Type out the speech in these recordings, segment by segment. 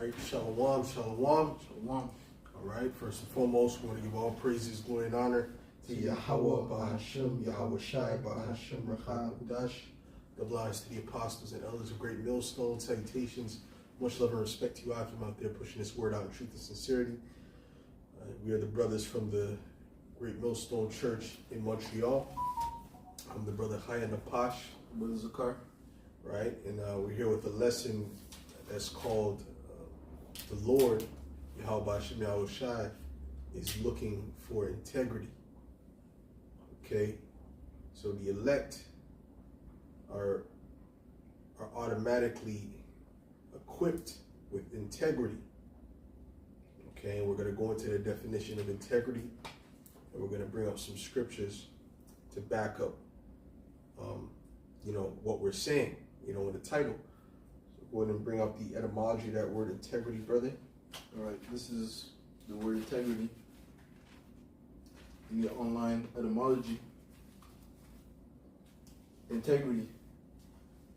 right, shalom, shalom. Shalom. All right, first and foremost, we want to give all praises, glory, and honor to Yahweh, Bahashem, Yahweh Shai, Bahashem, Racham, Kudash. Double honors to the apostles and elders of Great Millstone. Salutations, much love and respect to you out from out there pushing this word out in truth and sincerity. We are the brothers from the Great Millstone Church in Montreal. I'm the brother Chaya Napash. Brother Zakar. Right, and we're here with a lesson that's called the Lord, Yahweh Bashem Yahweh Shai, is looking for integrity. Okay, so the elect are automatically equipped with integrity. Okay, and we're going to go into the definition of integrity, and we're going to bring up some scriptures to back up, what we're saying, in the title. So go ahead and bring up the etymology of that word integrity, brother. All right, this is the word integrity in the online etymology. Integrity,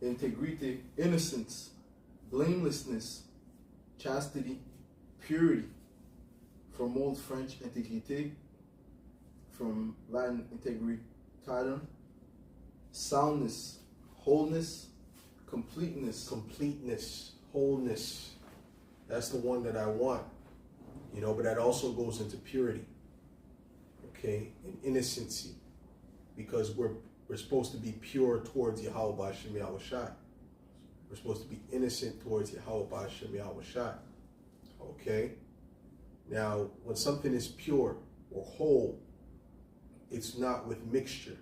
integrite, innocence, blamelessness, chastity, purity. From Old French intégrité, from Latin integritas, soundness, wholeness, completeness, wholeness. That's the one that I want, but that also goes into purity, okay, and innocency, because we're supposed to be pure towards Yahweh Bashem Yahweh Shai. We're supposed to be innocent towards Yahweh Bashem Yahweh Shai, okay? Now, when something is pure or whole, it's not with mixture,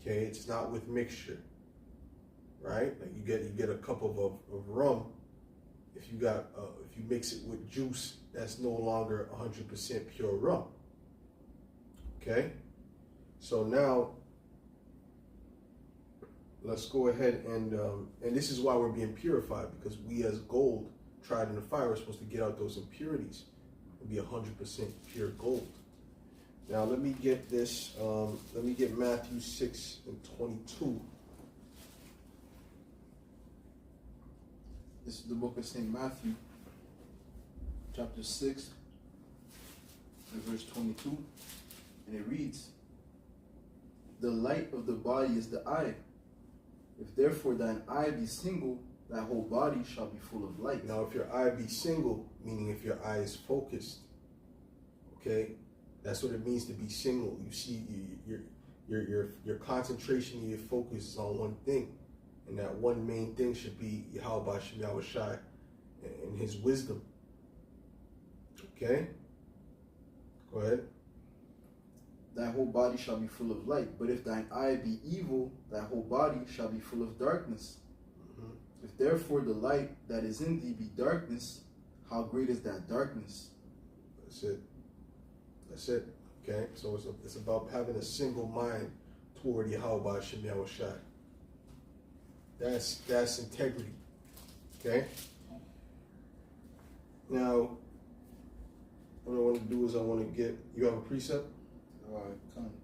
okay? It's not with mixture, right? Like you get a cup of rum. If you mix it with juice, that's no longer 100% pure rum. Okay? So now, let's go ahead and this is why we're being purified, because we as gold tried in the fire are supposed to get out those impurities and be 100% pure gold. Now let me get this, let me get Matthew 6:22. This is the book of St. Matthew, chapter 6, and verse 22, and it reads, "The light of the body is the eye. If therefore thine eye be single, thy whole body shall be full of light." Now, if your eye be single, meaning if your eye is focused, okay, that's what it means to be single. You see, your concentration and your focus is on one thing. And that one main thing should be Yahweh Bashem Yahweh Shai and his wisdom. Okay? Go ahead. "Thy whole body shall be full of light. But if thine eye be evil, thy whole body shall be full of darkness. If therefore the light that is in thee be darkness, how great is that darkness?" That's it. Okay? So it's about having a single mind toward Yahweh Bashem Yahweh Shai. That's integrity. Okay? Now, what I want to do is I want to get, you have a precept?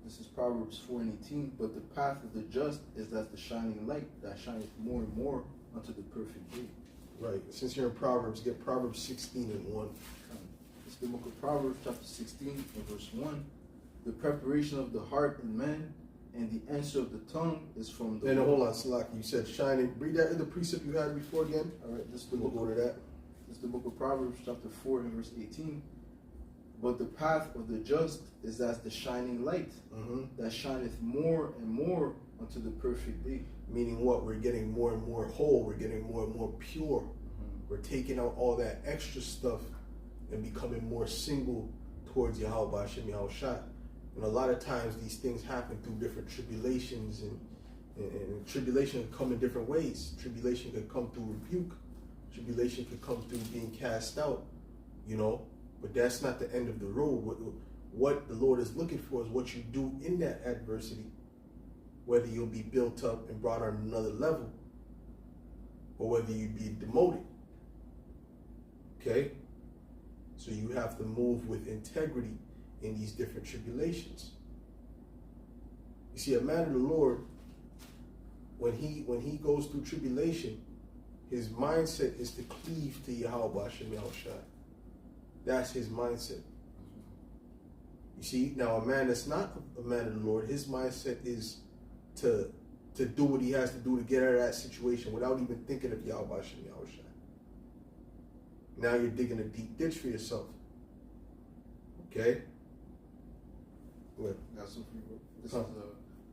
This is Proverbs 4:18. "But the path of the just is as the shining light that shineth more and more unto the perfect day." Right. Since you're in Proverbs, get Proverbs 16:1. This is the book of Proverbs, chapter 16, and verse 1. "The preparation of the heart in man, and the answer of the tongue is from the And Lord." hold on, Salaki, you said shining. Read that in the precept you had before again. All right, this is the We'll book go to that. This is the book of Proverbs, chapter 4, and verse 18. "But the path of the just is as the shining light that shineth more and more unto the perfect day." Meaning what? We're getting more and more whole. We're getting more and more pure. We're taking out all that extra stuff and becoming more single towards Yahweh Bashem Yahweh Shai. And a lot of times these things happen through different tribulations, and tribulation can come in different ways. Tribulation could come through rebuke. Tribulation could come through being cast out, but that's not the end of the road. What the Lord is looking for is what you do in that adversity, whether you'll be built up and brought on another level, or whether you be demoted. Okay? So you have to move with integrity in these different tribulations. You see, a man of the Lord, when he goes through tribulation, His mindset is to cleave to Yahweh Hashem Yahushua. That's his mindset. You see, now a man that's not a man of the Lord, his mindset is to do what he has to do to get out of that situation without even thinking of Yahweh Hashem Yahushua. Now you're digging a deep ditch for yourself. Okay? What? Got some for you. This is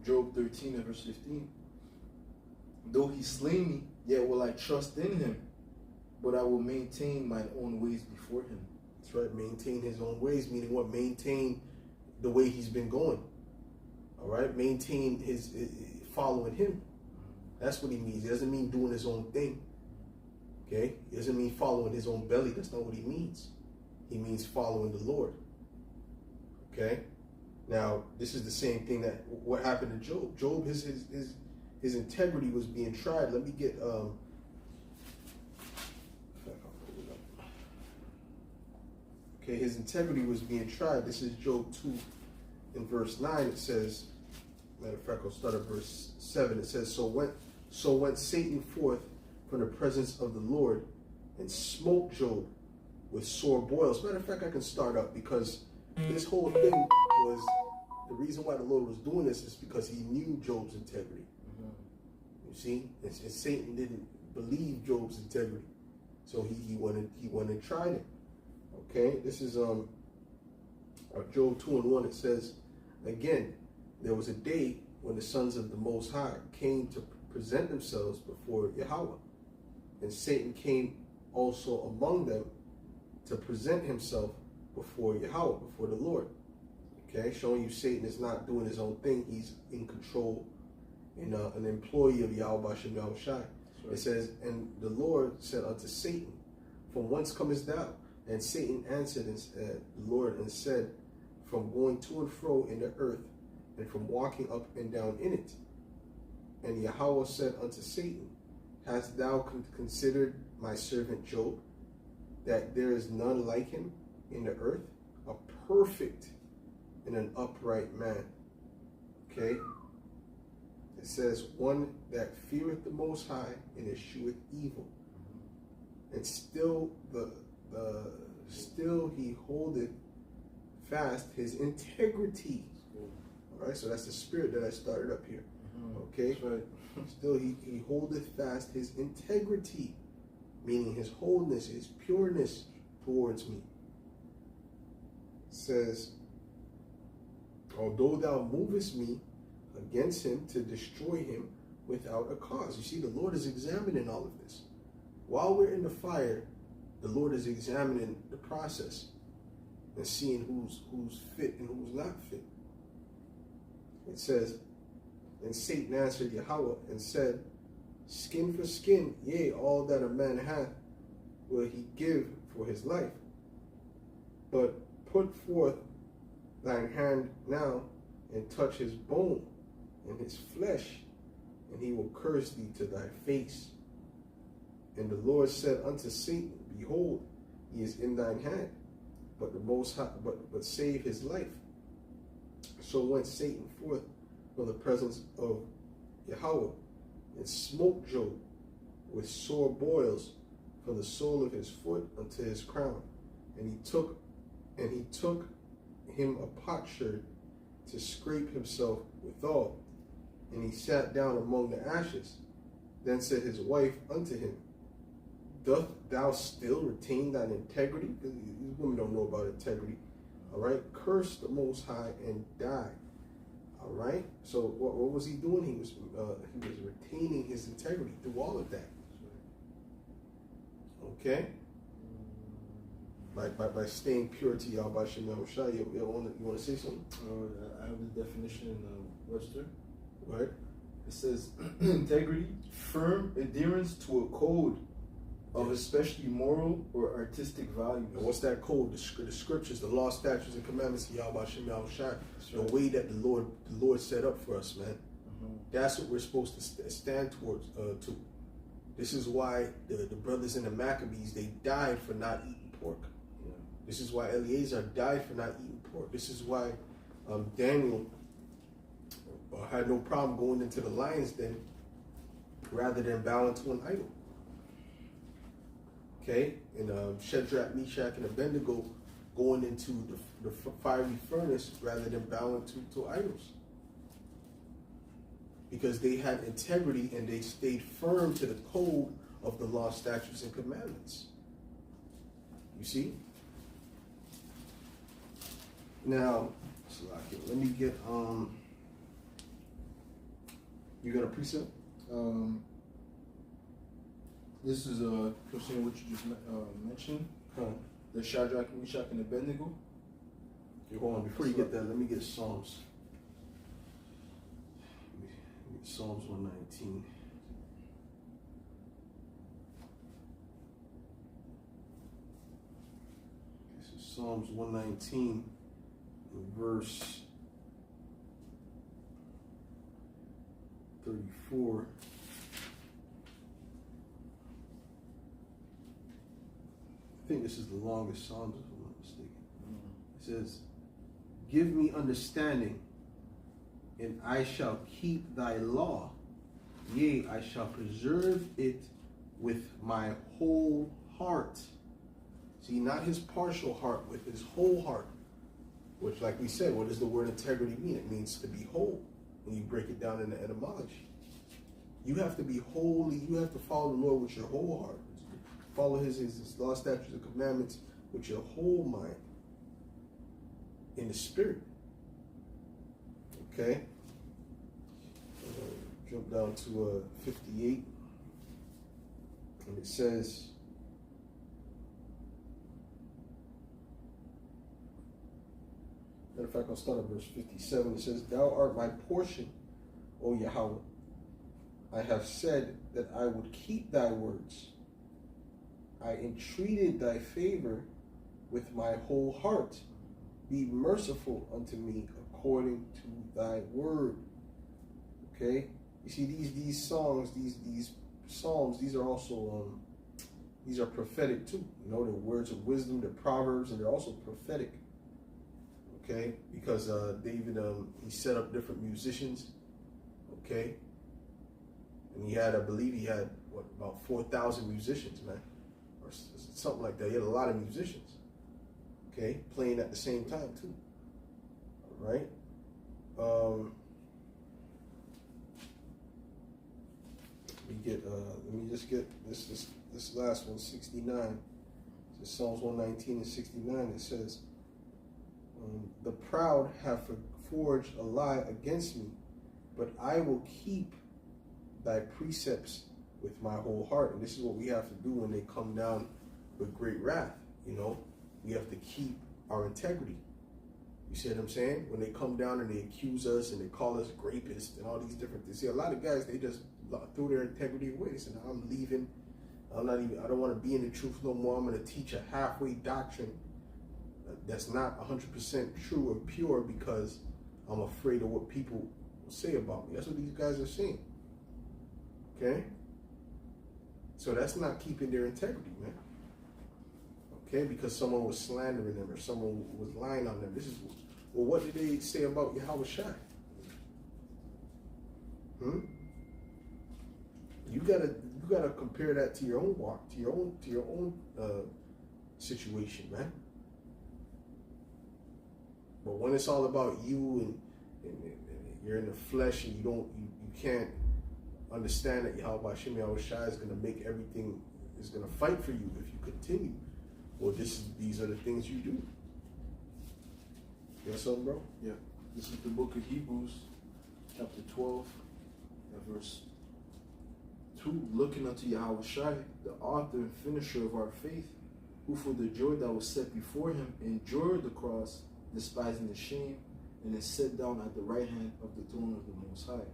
Job 13 and verse 15. Though he slay me, yet will I trust in him, but I will maintain mine own ways before him. That's right. Maintain his own ways, meaning what? Maintain the way he's been going. All right? Maintain his following him. That's what he means. He doesn't mean doing his own thing. Okay? He doesn't mean following his own belly. That's not what he means. He means following the Lord. Okay? Now, this is the same thing that what happened to Job. Job, his integrity was being tried. Let me get in fact, I'll pull it up. Okay, his integrity was being tried. This is Job 2 in verse 9. It says, matter of fact, I'll start at verse 7. It says, So went Satan forth from the presence of the Lord and smote Job with sore boils. Matter of fact, I can start up because this whole thing was, the reason why the Lord was doing this is because he knew Job's integrity. You see? And Satan didn't believe Job's integrity. So he went and tried it. Okay? This is Job 2 and 1. It says, Again, there was a day when the sons of the Most High came to present themselves before Yahweh. And Satan came also among them to present himself before Yahweh, before the Lord. Okay, showing you Satan is not doing his own thing. He's in control and an employee of Yahweh Hashem Yahushai. Right. It says, And the Lord said unto Satan, From whence comest thou? And Satan answered the Lord and said, From going to and fro in the earth, and from walking up and down in it. And Yahweh said unto Satan, Hast thou considered my servant Job, that there is none like him in the earth, a perfect and an upright man? Okay? It says, one that feareth the Most High and escheweth evil. And still he holdeth fast his integrity. All right, so that's the spirit that I started up here. Okay? That's right. Still he holdeth fast his integrity, meaning his wholeness, his pureness towards me. It says, Although thou movest me against him to destroy him without a cause. You see, the Lord is examining all of this. While we're in the fire, the Lord is examining the process and seeing who's fit and who's not fit. It says, And Satan answered Yahweh and said, Skin for skin, yea, all that a man hath will he give for his life. But put forth thine hand now and touch his bone and his flesh, and he will curse thee to thy face. And the Lord said unto Satan, Behold, he is in thine hand, but the Most High, but save his life. So went Satan forth from the presence of Yahweh and smote Job with sore boils from the sole of his foot unto his crown. And he took him a potsherd to scrape himself withal, and he sat down among the ashes. Then said his wife unto him, Doth thou still retain thine integrity? Because these women don't know about integrity. All right, curse the Most High and die. All right. So what was he doing? He was retaining his integrity through all of that. Okay. By staying pure to Yahweh Hashem Yahushua. You want to say something? I have the definition in Webster. Right. It says integrity, firm adherence to a code of especially moral or artistic values. And what's that code? The scriptures, the law, statutes, and commandments of Yahweh Hashem Yahushua. The Right. way that the Lord set up for us, man. That's what we're supposed to stand towards. To. This is why the brothers in the Maccabees, they died for not eating pork. Yeah. This is why Eleazar died for not eating pork. This is why Daniel had no problem going into the lion's den rather than bowing to an idol. Okay, and Shadrach, Meshach, and Abednego going into the fiery furnace rather than bowing to idols. Because they had integrity and they stayed firm to the code of the law, statutes, and commandments. You see? Now, let me get, you got a precept? This is concerning what you just mentioned. Huh. The Shadrach, Meshach, and Abednego. Okay, hold on. Before you get that, let me get Psalms. Psalms 119. This is Psalms 119, verse 34. I think this is the longest Psalms, if I'm not mistaken. It says, "Give me understanding, and I shall keep thy law. Yea, I shall preserve it with my whole heart." See, not his partial heart, with his whole heart. Which, like we said, what does the word integrity mean? It means to be whole. When you break it down in the etymology, you have to be holy. You have to follow the Lord with your whole heart. Follow his law, statutes, and commandments with your whole mind, in the spirit. Okay? Jump down to 58. And it says, matter of fact, I'll start at verse 57. It says, "Thou art my portion, O Yahweh. I have said that I would keep thy words. I entreated thy favor with my whole heart. Be merciful unto me according to thy word." Okay? You see, these songs, these psalms, these are also these are prophetic too. You know, they're words of wisdom, they're proverbs, and they're also prophetic. Okay? Because David he set up different musicians. Okay? And he had, I believe he had about 4,000 musicians, man. Or something like that. He had a lot of musicians, okay, playing at the same time too. All right. Let me just get this last one, 69. It's Psalms 119 and 69. It says, "The proud have forged a lie against me, but I will keep thy precepts with my whole heart." And this is what we have to do when they come down with great wrath. You know, we have to keep our integrity. You see what I'm saying? When they come down and they accuse us and they call us rapists and all these different things. See, a lot of guys, they just threw their integrity away. They said, "I'm leaving. I don't want to be in the truth no more. I'm going to teach a halfway doctrine that's not 100% true or pure because I'm afraid of what people will say about me." That's what these guys are saying. Okay? So that's not keeping their integrity, man. Okay? Because someone was slandering them or someone was lying on them. This is, well, what did they say about Yahweh Shai? You gotta compare that to your own walk, to your own situation, man. But when it's all about you and you're in the flesh and you can't understand that Yahweh Shai is going to make everything, is going to fight for you if you continue. Well, these are the things you do. You got something, bro? Yeah. This is the book of Hebrews, chapter 12, verse 2. "Looking unto Yahweh Shai, the author and finisher of our faith, who for the joy that was set before him endured the cross, despising the shame, and is set down at the right hand of the throne of the Most High.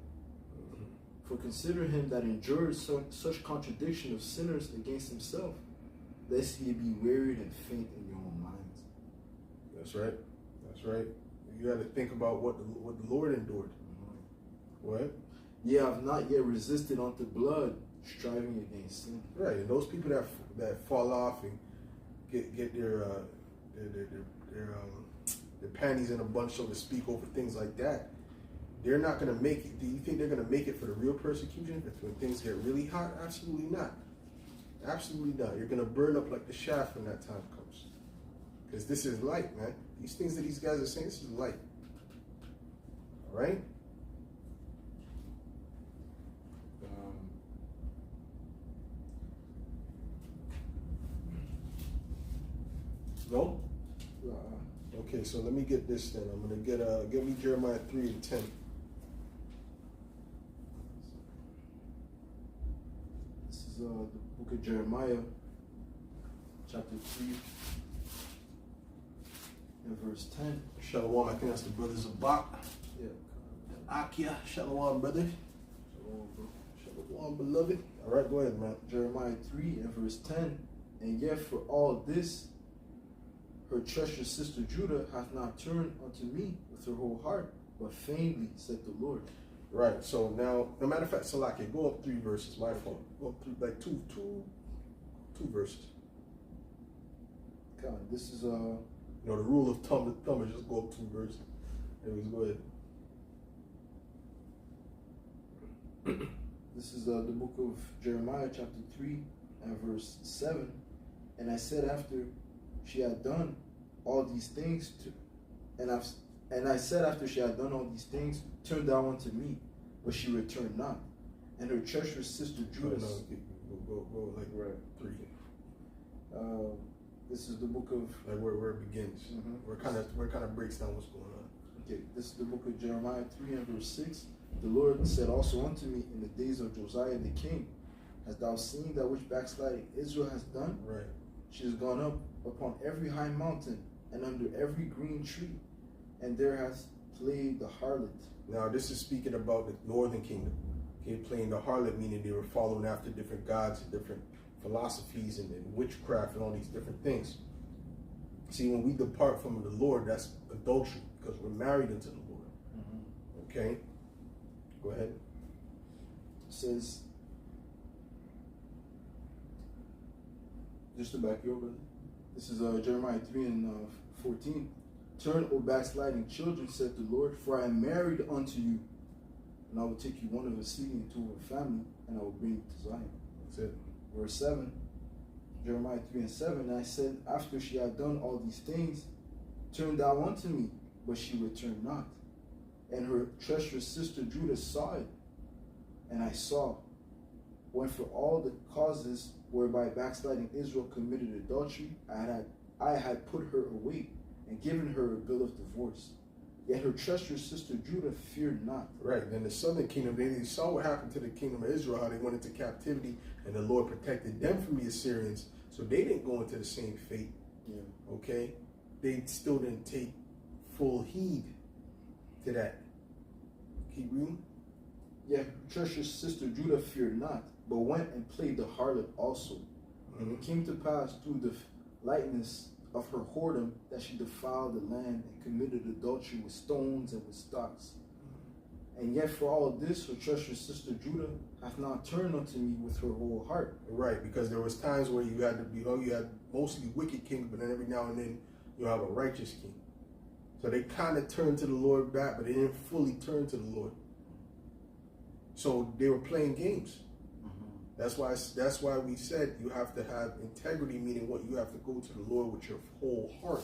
For consider him that endured such contradiction of sinners against himself, lest ye be wearied and faint in your own minds." That's right. That's right. You got to think about what the Lord endured. What? "Ye have not yet resisted unto blood, striving against sin." Right, and those people that fall off and get their panties in a bunch, so to speak, over things like that, they're not going to make it. Do you think they're going to make it for the real persecution? When things get really hot? Absolutely not. Absolutely not. You're gonna burn up like the shaft when that time comes. Because this is light, man. These things that these guys are saying, this is light. All right? No? Okay, so let me get this then. I'm gonna get me Jeremiah 3:10. This is the book of Jeremiah, chapter 3, and verse 10. Shalom, I think that's the brothers of Bach. Yeah. Akia, Shalom, brother. Shalom, bro. Shalom, beloved. All right, go ahead, man. Jeremiah 3 and verse 10. And yet for all this, her treacherous sister Judah hath not turned unto me with her whole heart, but feignedly, said the Lord. Right, so now, no matter of fact, Salaki, go up 3 verses, my fault. Go up like two verses. God, this is You know, the rule of thumb is just go up 2 verses. Anyways, go ahead. This is the book of Jeremiah, chapter 3 and verse 7. And I said after she had done all these things, and I said after she had done all these things, turn thou unto me, but she returned not. And her treacherous sister Judah. Go like right. 3. This is the book of Like where it begins. Where it kind of breaks down what's going on. Okay, this is the book of Jeremiah 3 and verse 6. The Lord said also unto me in the days of Josiah the king, hast thou seen that which backsliding Israel has done? Right. She has gone up upon every high mountain and under every green tree, and there has played the harlot. Now this is speaking about the northern kingdom. Okay, playing the harlot, meaning they were following after different gods and different philosophies and witchcraft and all these different things. See, when we depart from the Lord, that's adultery because we're married into the Lord. Okay? Go ahead. It says, just to back you over, this is Jeremiah 3 and 14. Turn, O backsliding children, said the Lord, for I am married unto you, and I will take you one of a city and 2 of a family, and I will bring you to Zion. That's it. Verse 7, Jeremiah 3 and 7, and I said, after she had done all these things, turn thou unto me, but she returned not. And her treacherous sister Judah saw it, and I saw, when for all the causes whereby backsliding Israel committed adultery, I had put her away, and given her a bill of divorce. Yet her treacherous sister Judah feared not. Right. Then the southern kingdom, they saw what happened to the kingdom of Israel, how they went into captivity, and the Lord protected them from the Assyrians, so they didn't go into the same fate. Yeah. Okay? They still didn't take full heed to that. Keep reading. Yet her treacherous sister Judah feared not, but went and played the harlot also. And it came to pass through the lightness of her whoredom that she defiled the land and committed adultery with stones and with stocks. And yet for all this, her treacherous sister Judah hath not turned unto me with her whole heart. Right, because there was times where you had you had mostly wicked kings, but then every now and then you have a righteous king. So they kind of turned to the Lord back, but they didn't fully turn to the Lord. So they were playing games. That's why we said you have to have integrity, meaning what you have to go to the Lord with your whole heart.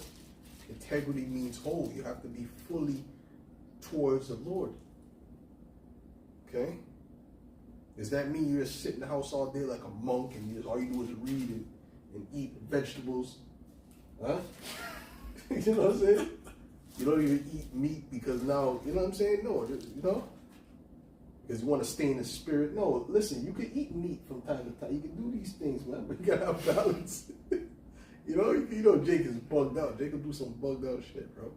Integrity means whole. You have to be fully towards the Lord. Okay? Does that mean you just sit in the house all day like a monk and all you do is read and eat vegetables? Huh? You know what I'm saying? You don't even eat meat because now, you know what I'm saying? No, you know? Because you want to stay in the spirit. No, listen, you can eat meat from time to time. You can do these things, man, but you got to have balance. You know, Jake is bugged out. Jake will do some bugged out shit, bro.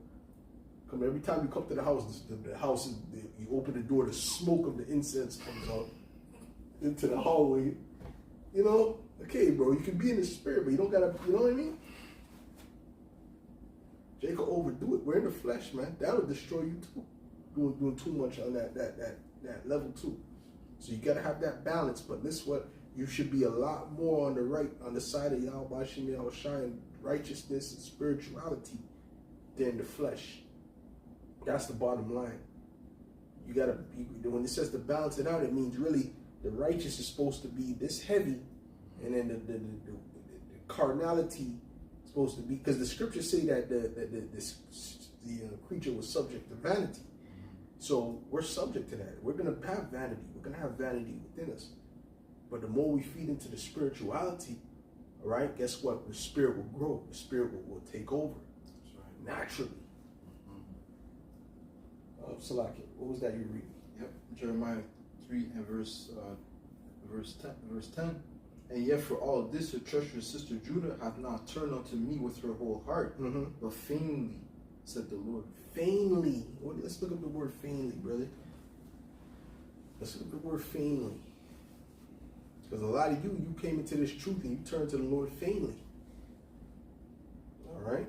Every time you come to the house, the house is, you open the door, the smoke of the incense comes out into the hallway. You know, okay, bro, you can be in the spirit, but you don't gotta, you know what I mean? Jake will overdo it. We're in the flesh, man. That'll destroy you too. Doing too much on that level too. So you gotta have that balance. But this what you should be a lot more on the side of Yahweh Shem Yahushua and righteousness and spirituality than the flesh. That's the bottom line. You gotta be, when it says to balance it out, it means really the righteous is supposed to be this heavy and then the carnality is supposed to be, because the scriptures say that the creature was subject to vanity. So we're subject to that. We're gonna have vanity. We're gonna have vanity within us. But the more we feed into the spirituality, all right, guess what? The spirit will grow. The spirit will take over. That's right. Naturally. Salaki, what was that you reading? Yep. Jeremiah 3 and verse 10. And yet for all this, her treacherous sister Judah hath not turned unto me with her whole heart, but vainly, said the Lord. Vainly. Well, let's look up the word vainly, brother. Let's look up the word vainly. Because a lot of you came into this truth and you turned to the Lord vainly. All right?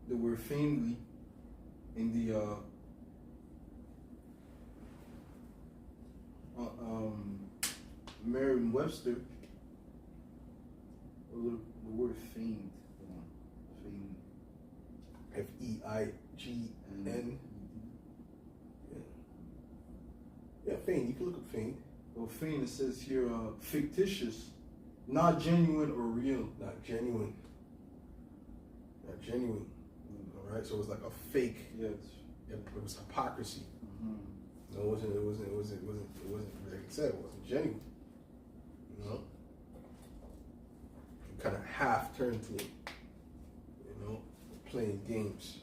The word vainly in the Merriam-Webster, the word feigned. Feigned. F-E-I-G-N. Yeah, feigned. You can look up feigned. Well, feigned, it says here, fictitious, not genuine or real. Not genuine. Not genuine. All right, so it was like a fake. Yes. It was hypocrisy. Mm-hmm. No, it wasn't. Like I said, it wasn't genuine. You know, you kind of half turned to it. You know, playing games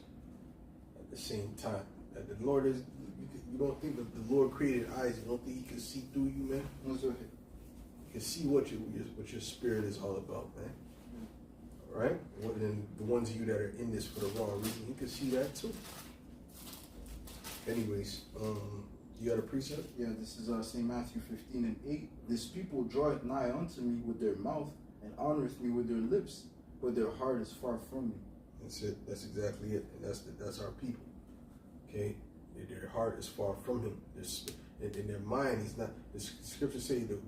at the same time. That the Lord is. You don't think that the Lord created eyes? You don't think He can see through you, man? That's right. You can see what your spirit is all about, man. All right? And the ones of you that are in this for the wrong reason, you can see that too. Anyways, you got a precept? Yeah, this is St. Matthew 15 and 8. This people draweth nigh unto me with their mouth and honoreth me with their lips, but their heart is far from me. That's it. That's exactly it. And that's our people. Okay? Their heart is far from Him. In their mind, He's not. The scriptures say the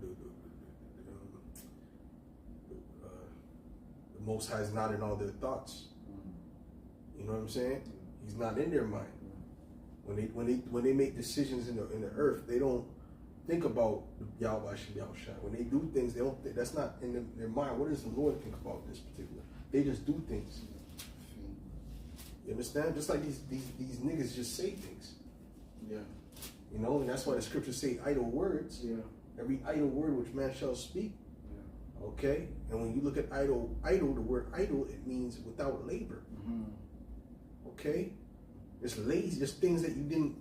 Most High is not in all their thoughts. You know what I'm saying? He's not in their mind. When they make decisions in the earth, they don't think about Yahweh Shem Yahushua. When they do things, they don't. That's not in their mind. What does the Lord think about this particular? They just do things. You understand? Just like these niggas just say things. Yeah. You know, and that's why the scriptures say idle words. Yeah. Every idle word which man shall speak. Yeah. Okay? And when you look at idle, the word idle, it means without labor. Mm-hmm. Okay? It's lazy, just things that you didn't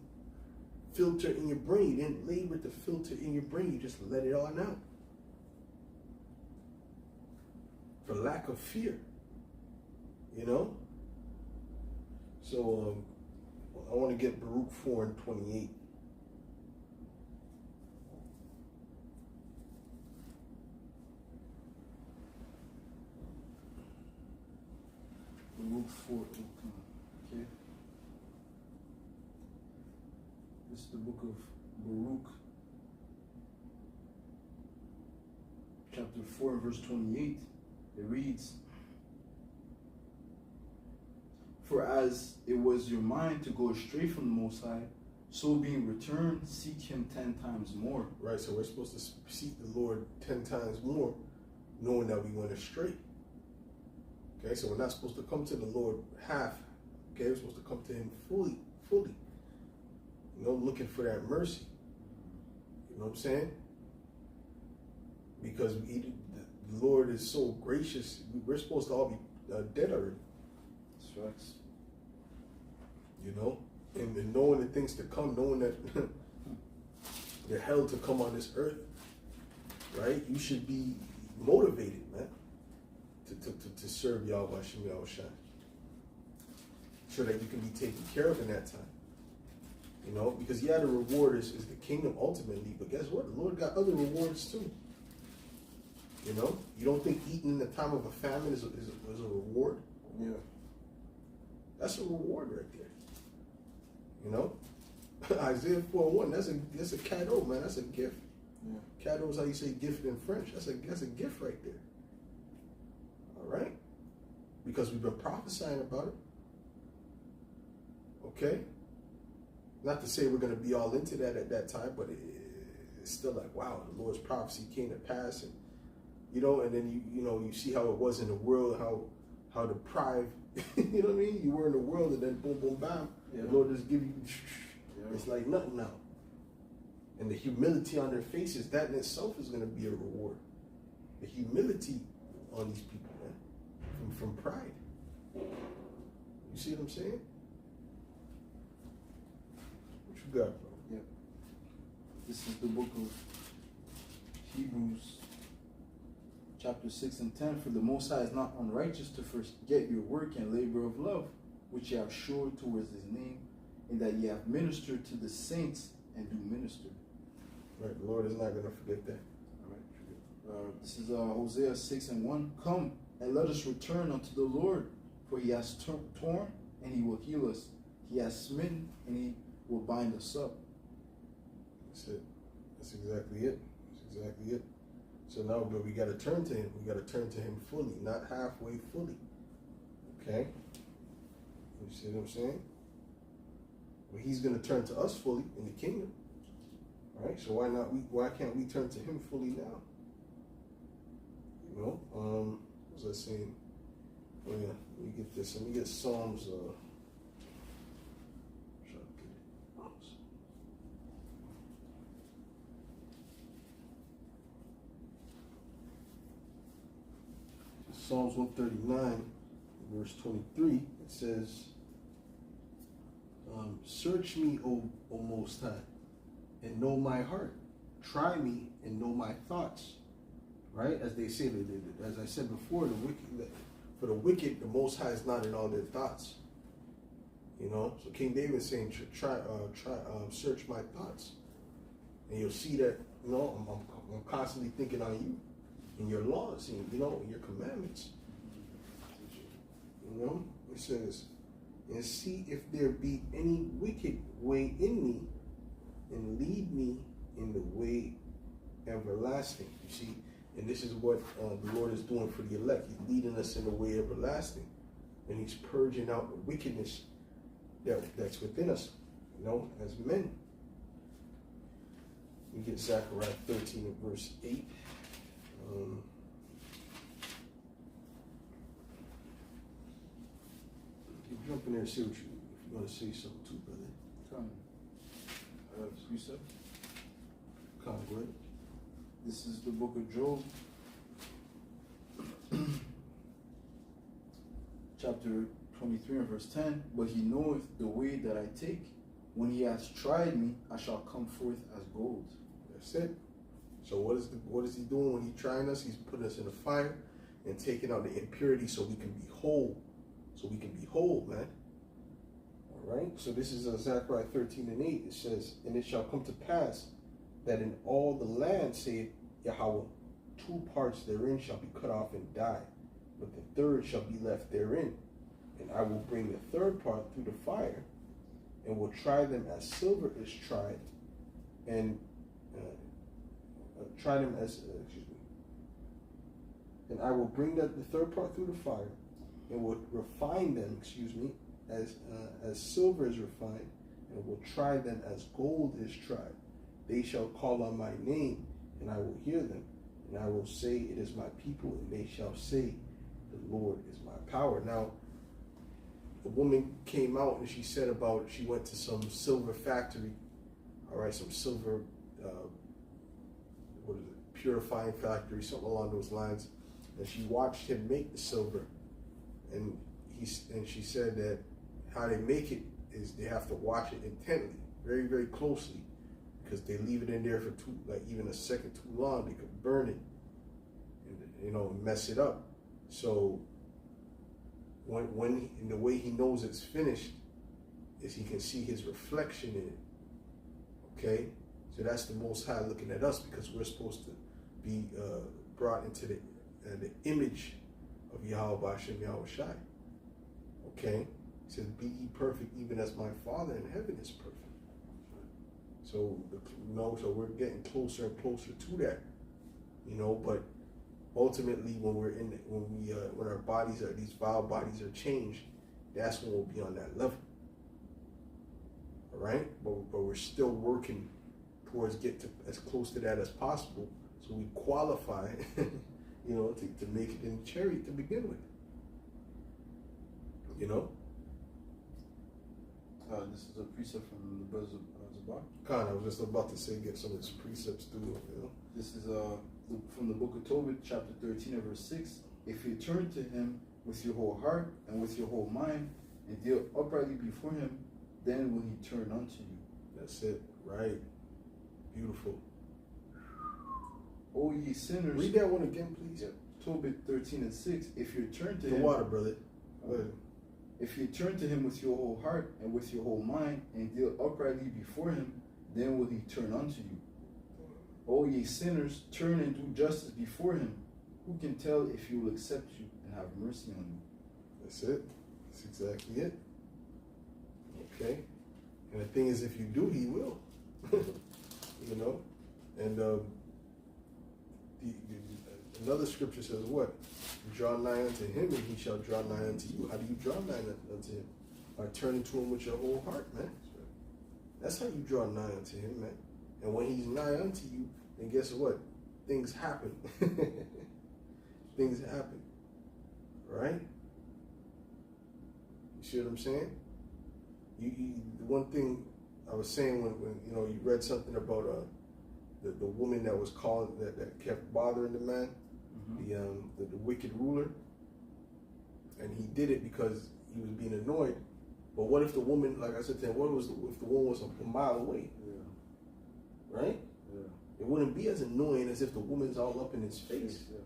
filter in your brain. You didn't labor to filter in your brain. You just let it on out. For lack of fear. You know? So, I want to get Baruch 4 and 28. Baruch 4. Okay. This is the book of Baruch, chapter 4 and verse 28. It reads, for as it was your mind to go astray from the Most High, so being returned, seek Him 10 times more. Right, so we're supposed to seek the Lord 10 times more, knowing that we went astray. Okay, so we're not supposed to come to the Lord half. Okay, we're supposed to come to Him fully. You know, looking for that mercy. You know what I'm saying? Because the Lord is so gracious. We're supposed to all be dead already. That's facts. You know, and knowing the things to come, knowing that the hell to come on this earth, right? You should be motivated, man, to serve Yahweh Shem Yahushua, so that you can be taken care of in that time. You know, because the reward is the kingdom ultimately, but guess what? The Lord got other rewards too. You know, you don't think eating in the time of a famine is a reward? Yeah. That's a reward right there. You know, Isaiah 4:1. That's a cadeau, man. That's a gift. Yeah. Cadeau is how you say gift in French. That's a gift right there. All right, because we've been prophesying about it. Okay, Not to say we're going to be all into that at that time, but it's still like, wow, the Lord's prophecy came to pass, and and then you see how it was in the world, how deprived, you know what I mean? You were in the world, and then boom, boom, bam, the Lord just give you, it's like nothing now. And the humility on their faces, that in itself is going to be a reward. The humility on these people, man, from pride. You see what I'm saying? What you got, bro? Yep. This is the book of Hebrews, chapter 6 and 10. For the Most High is not unrighteous to forget your work and labor of love, which ye have showed towards his name, and that ye have ministered to the saints and do minister. Right, the Lord is not going to forget that. All right. This is Hosea 6 and 1. Come, and let us return unto the Lord, for he has torn, and he will heal us. He has smitten, and he will bind us up. That's it. That's exactly it. That's exactly it. So now, but we got to turn to him. We got to turn to him fully, not halfway, fully. Okay? You see what I'm saying? Well, he's going to turn to us fully in the kingdom. Right? So why can't we turn to him fully now? What was I saying? Oh yeah, let me get this. Let me get Psalms. Psalms 139, verse 23. It says, "Search me, O Most High, and know my heart. Try me and know my thoughts." Right? As they say, as I said before, for the wicked, the Most High is not in all their thoughts. So King David is saying, search my thoughts. And you'll see that, I'm constantly thinking on you and your laws and, your commandments. It says, and see if there be any wicked way in me, and lead me in the way everlasting. You see, and this is what the Lord is doing for the elect. He's leading us in the way everlasting, and he's purging out the wickedness that's within us, as men. We get Zechariah 13 and verse 8. You jump in there and see if you want to say something too, brother. Come. You said? Come, go ahead. This is the book of Job, chapter 23 and verse 10. But he knoweth the way that I take. When he has tried me, I shall come forth as gold. That's it. So what is he doing when he's trying us? He's putting us in the fire and taking out the impurity so we can be whole. So we can be whole, man. All right. So this is Zechariah 13 and 8. It says, "And it shall come to pass that in all the land, saith Yahweh, 2 parts therein shall be cut off and die, but the third shall be left therein. And I will bring the third part through the fire, and will try them as silver is tried, and try them as, and I will bring the third part through the fire, and will refine them, as silver is refined, and will try them as gold is tried. They shall call on my name, and I will hear them, and I will say, it is my people, and they shall say, the Lord is my power." Now, the woman came out and she said she went to some silver factory, all right, some silver, purifying factory, something along those lines, and she watched him make the silver, and she said that how they make it is they have to watch it intently, very, very closely, because they leave it in there for even a second too long, they could burn it and mess it up. So when in the way he knows it's finished is he can see his reflection in it. Okay, so that's the Most High looking at us, because we're supposed to be brought into the image of Yahweh Hashem Yahweh Shai. Okay, he says, "Be ye perfect, even as my Father in heaven is perfect." So so we're getting closer and closer to that, But ultimately, when our bodies these vile bodies are changed, that's when we'll be on that level. All right, but we're still working towards get to as close to that as possible, so we qualify, you know, to make it in cherry to begin with. You know. This is a precept from the brothers of Zabak. Khan, I was just about to say, get some of his precepts too. You know. This is from the book of Tobit, chapter 13, and verse 6. If you turn to him with your whole heart and with your whole mind, and deal uprightly before him, then will he turn unto you. That's it. Right. Beautiful. O ye sinners. Read that one again, please. Yeah. Tobit 13 and 6. If you turn to The him. water, brother. Go ahead. If you turn to him with your whole heart and with your whole mind, and deal uprightly before him, then will he turn unto you. O ye sinners, turn and do justice before him. Who can tell if he will accept you and have mercy on you? That's it. That's exactly it. Okay. And the thing is, if you do, he will. You know? And another scripture says what? Draw nigh unto him, and he shall draw nigh unto you. How do you draw nigh unto him? By turning to him with your whole heart, man. That's how you draw nigh unto him, man. And when he's nigh unto you, then guess what? Things happen. Things happen. Right? You see what I'm saying? The one thing I was saying when you know you read something about the woman that was calling that kept bothering the man, the wicked ruler, and he did it because he was being annoyed. But what if the woman, like I said to him, if the woman was a mile away? Yeah. Right? Yeah. It wouldn't be as annoying as if the woman's all up in his face. Yeah.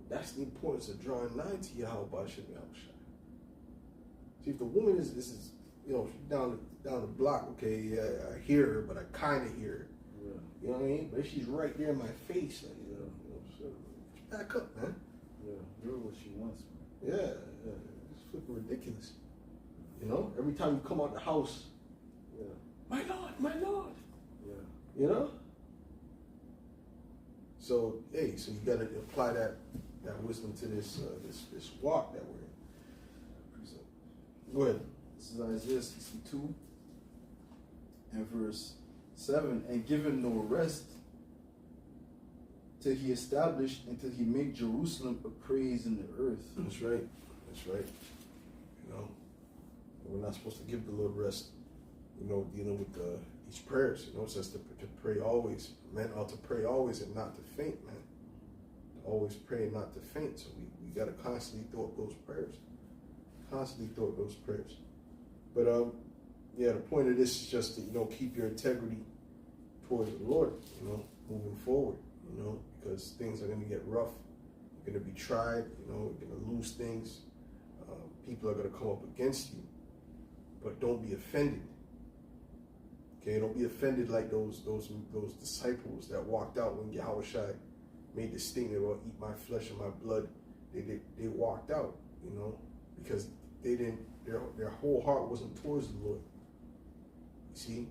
That's the importance of drawing nigh to Yahweh Shem Yahushua. See, if the woman is you know, she's down the block, okay, yeah, I hear her, but I kind of hear her. Yeah. You know what I mean? But if she's right there in my face, like, you know, so back up, man. Yeah. You're what she wants, man. Yeah, it's flipping ridiculous. You know, every time you come out the house, Yeah. my Lord. Yeah. You know? So, hey, so you got to apply that wisdom to this walk that we're in. So, go ahead. This is Isaiah 62 and verse 7. And give him no rest till he established, until he make Jerusalem a praise in the earth. That's right. That's right. You know, we're not supposed to give the Lord rest, you know, dealing with these prayers. You know, it says to pray always. Men ought to pray always and not to faint, man. To always pray and not to faint. So we got to constantly throw up those prayers. Constantly throw up those prayers. But, yeah, the point of this is just to, you know, keep your integrity towards the Lord, you know, moving forward, you know, because things are going to get rough. You're going to be tried, you know, you're going to lose things. People are going to come up against you. But don't be offended. Okay, don't be offended like those disciples that walked out when Yahushua made the statement about eat my flesh and my blood. They walked out, you know, because they didn't. Their whole heart wasn't towards the Lord. You see,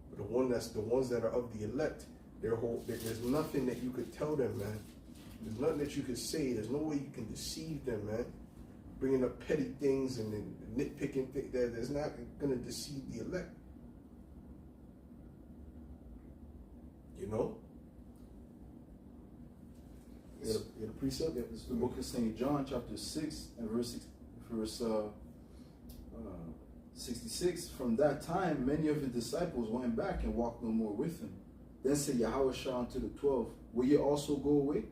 but the ones that are of the elect, there's nothing that you could tell them, man. There's nothing that you could say. There's no way you can deceive them, man. Bringing up petty things and then nitpicking things that's not going to deceive the elect. You know? You got a precept? Yeah, this is the book of St. John, chapter 6, and verse 66. From that time, many of his disciples went back and walked no more with him. Then said Yahushua unto the 12, will ye also go away?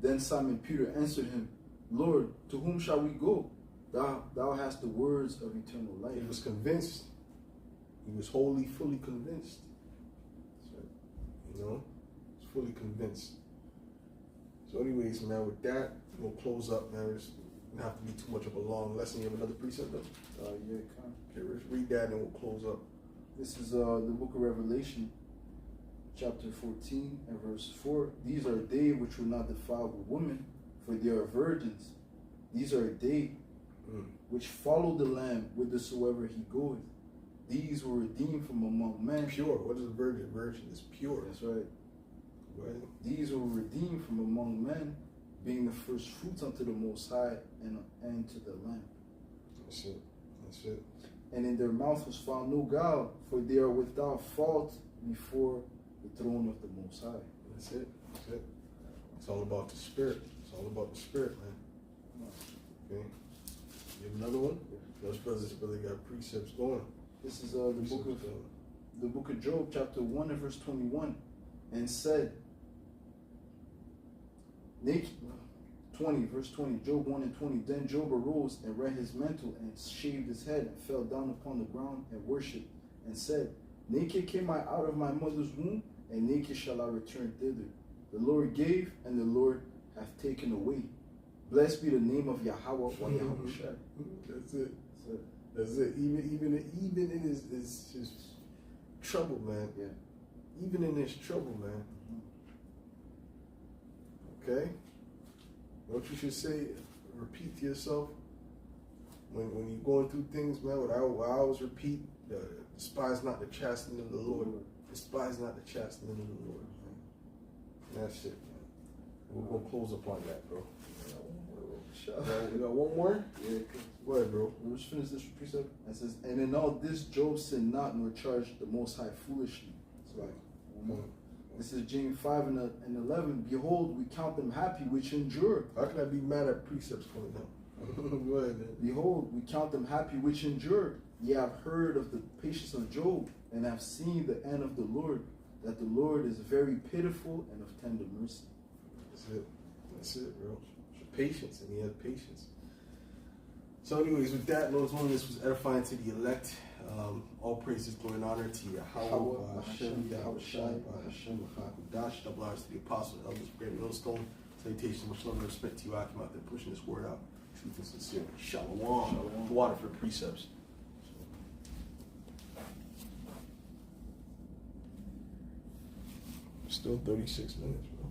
Then Simon Peter answered him, Lord, to whom shall we go? Thou hast the words of eternal life. He was convinced. He was wholly, fully convinced. That's right. You know? He's fully convinced. So anyways, man, with that, we'll close up, man. It's going to have to be too much of a long lesson. You have another precept, though? Yeah, kind of. Okay, let's read that and we'll close up. This is the book of Revelation, chapter 14 and verse 4. These are they which will not defile with women, for they are virgins. These are they which follow the Lamb whithersoever he goeth. These were redeemed from among men. Pure. What is a virgin? Virgin is pure. That's right. Right. These were redeemed from among men, being the first fruits unto the Most High and to the Lamb. That's it. That's it. and in their mouth was found no guile, for they are without fault before the throne of the Most High. That's it. That's it. It's all about the spirit. It's all about the spirit, man. Okay. You have another one? Those brothers really got precepts going. This is the book of Job, chapter 1 and verse 21, and said, 20, verse 20, Job 1 and 20. Then Job arose and rent his mantle and shaved his head and fell down upon the ground and worshipped and said, naked came I out of my mother's womb, and naked shall I return thither. The Lord gave, and the Lord hath taken away. Blessed be the name of Yahweh or Yahweh Shai. That's it. That's it. Even in his trouble, man. Yeah. Even in his trouble, man. Okay? What you should say, repeat to yourself when you're going through things, man. What I always repeat, despise not the chastening of the Lord. Despise not the chastening of the Lord. Man. That's it, man. We're gonna close upon that, bro. We got one more? Yeah. Go ahead, bro. We'll just finish this precept. It says, and in all this Job sinned not, nor charged the Most High foolishly. It's like, this is James 5 and 11. Behold, we count them happy which endure. How can I be mad at precepts coming down? Go ahead, man. Behold, we count them happy which endure. Ye have heard of the patience of Job, and have seen the end of the Lord, that the Lord is very pitiful and of tender mercy. That's it. That's it, bro. Patience, and he had patience. So anyways, with that, Lord's willing, this was edifying to the elect. All praises, glory, and honor to Yahweh, Hashem, Yahweh Shai, Hashem, Hakudash, double honors to the apostle, elders, great millstone. Salutations, much love and respect to you, Akim, out there pushing this word out. Truth and sincerity. Shalom. Shalom. Water for precepts. Still 36 minutes, bro.